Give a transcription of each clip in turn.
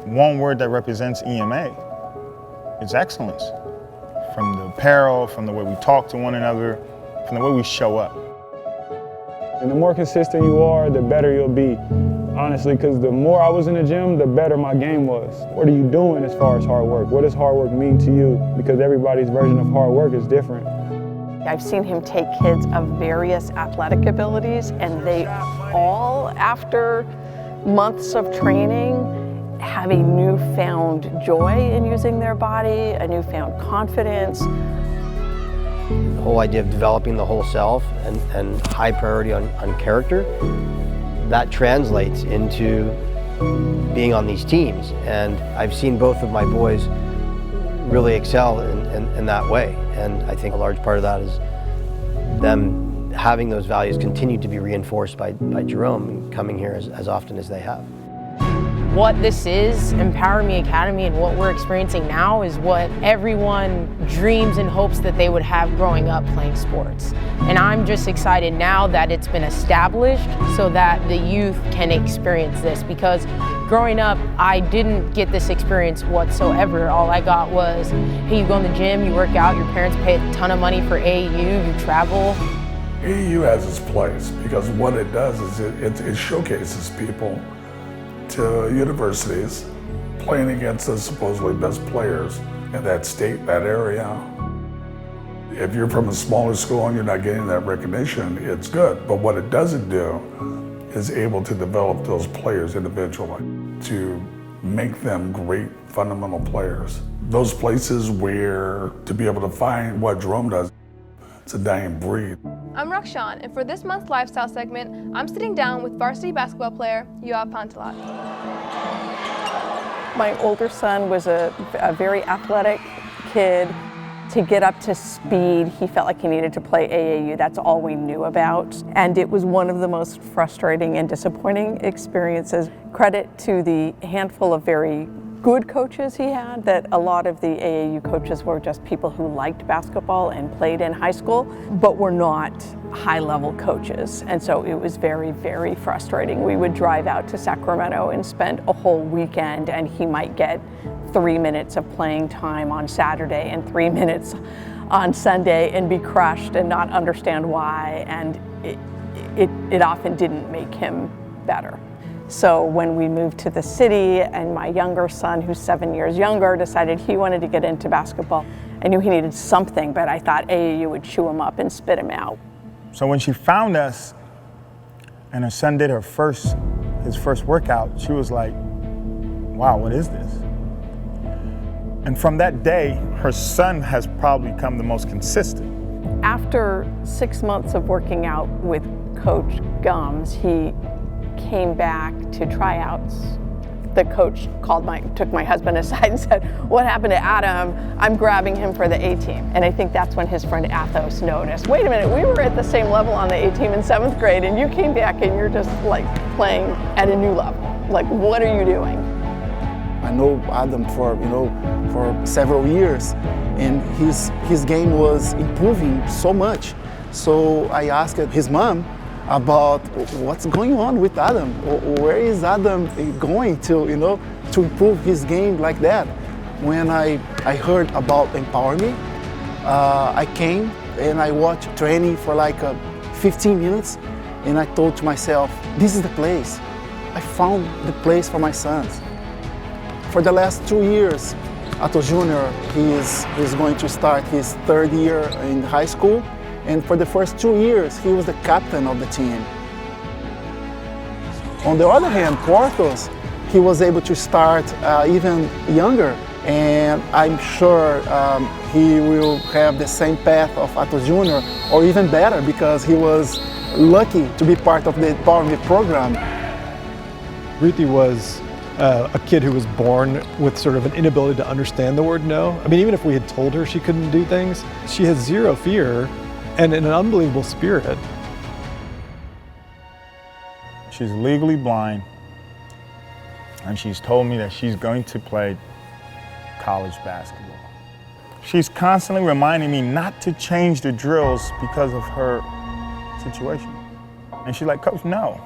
one word that represents EMA. It's excellence. From the apparel, from the way we talk to one another, from the way we show up. And the more consistent you are, the better you'll be. Honestly, because the more I was in the gym, the better my game was. What are you doing as far as hard work? What does hard work mean to you? Because everybody's version of hard work is different. I've seen him take kids of various athletic abilities, and they all, after months of training, have a newfound joy in using their body, a newfound confidence. The whole idea of developing the whole self and high priority on character, that translates into being on these teams. And I've seen both of my boys really excel in that way. And I think a large part of that is them having those values continue to be reinforced by Jerome and coming here as often as they have. What this is, Empower Me Academy, and what we're experiencing now is what everyone dreams and hopes that they would have growing up playing sports. And I'm just excited now that it's been established so that the youth can experience this, because growing up, I didn't get this experience whatsoever. All I got was, hey, you go in the gym, you work out, your parents pay a ton of money for AAU, you travel. AAU has its place because what it does is it showcases people to universities playing against the supposedly best players in that state, that area. If you're from a smaller school and you're not getting that recognition, it's good. But what it doesn't do is able to develop those players individually, to make them great fundamental players. Those places where to be able to find what Jerome does, it's a dying breed. I'm Rakshan, and for this month's lifestyle segment, I'm sitting down with varsity basketball player Yoav Pantalat. My older son was a very athletic kid. To get up to speed, he felt like he needed to play AAU. That's all we knew about. And it was one of the most frustrating and disappointing experiences. Credit to the handful of very good coaches he had, that a lot of the AAU coaches were just people who liked basketball and played in high school, but were not high-level coaches. And so it was very, very frustrating. We would drive out to Sacramento and spend a whole weekend, and he might get 3 minutes of playing time on Saturday and 3 minutes on Sunday and be crushed and not understand why, and it often didn't make him better. So when we moved to the city and my younger son, who's 7 years younger, decided he wanted to get into basketball, I knew he needed something, but I thought AAU would chew him up and spit him out. So when she found us and her son did his first workout, she was like, wow, what is this? And from that day, her son has probably become the most consistent. After 6 months of working out with Coach Gums, he came back to tryouts. The coach took my husband aside and said, what happened to Adam? I'm grabbing him for the A team. And I think that's when his friend Athos noticed, wait a minute, we were at the same level on the A team in 7th grade and you came back and you're just like playing at a new level. Like, what are you doing? I know Adam for several years, and his game was improving so much. So I asked his mom about what's going on with Adam. Where is Adam going to improve his game like that? When I heard about Empower Me, I came and I watched training for like 15 minutes, and I thought to myself, this is the place. I found the place for my sons. For the last 2 years, Ato Jr., he's going to start his 3rd year in high school. And for the first 2 years, he was the captain of the team. On the other hand, Portos, he was able to start even younger. And I'm sure he will have the same path of Ato Jr., or even better, because he was lucky to be part of the Empower Me program. Ruthie was a kid who was born with sort of an inability to understand the word no. I mean, even if we had told her she couldn't do things, she has zero fear and an unbelievable spirit. She's legally blind, and she's told me that she's going to play college basketball. She's constantly reminding me not to change the drills because of her situation. And she's like, Coach, no.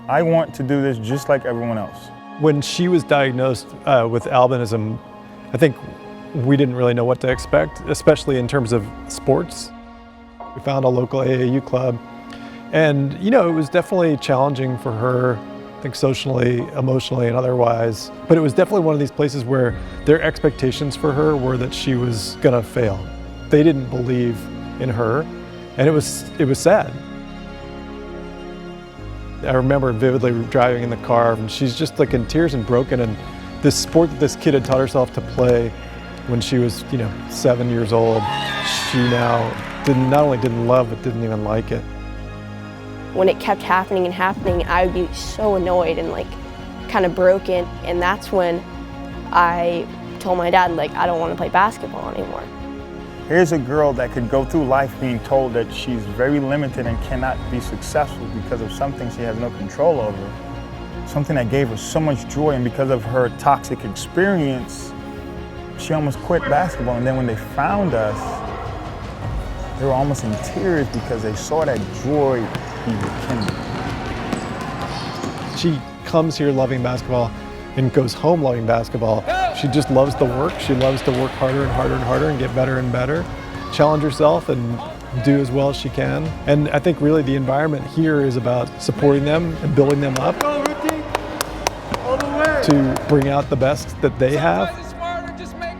I want to do this just like everyone else. When she was diagnosed with albinism, I think we didn't really know what to expect, especially in terms of sports. We found a local AAU club, and it was definitely challenging for her, I think socially, emotionally, and otherwise. But it was definitely one of these places where their expectations for her were that she was gonna fail. They didn't believe in her, and it was sad. I remember vividly driving in the car, and she's just like in tears and broken, and this sport that this kid had taught herself to play when she was 7 years old, she now not only didn't love, but didn't even like it. When it kept happening and happening, I would be so annoyed and like kind of broken, and that's when I told my dad, like, I don't want to play basketball anymore. Here's a girl that could go through life being told that she's very limited and cannot be successful because of something she has no control over. Something that gave her so much joy, and because of her toxic experience, she almost quit basketball. And then when they found us, they were almost in tears because they saw that joy be rekindled. She comes here loving basketball and goes home loving basketball. She just loves the work. She loves to work harder and harder and harder and get better and better, challenge herself and do as well as she can. And I think really the environment here is about supporting them and building them up to bring out the best that they have.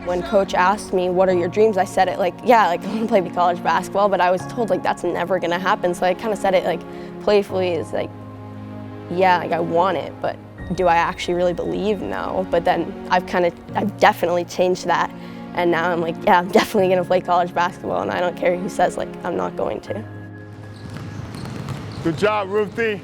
When coach asked me, what are your dreams? I said it like, yeah, like I want to play college basketball, but I was told like that's never gonna happen. So I kind of said it like playfully, is like, yeah, like I want it, but do I actually really believe? No. But then I've definitely changed that. And now I'm like, yeah, I'm definitely gonna play college basketball, and I don't care who says like I'm not going to. Good job, Ruthie.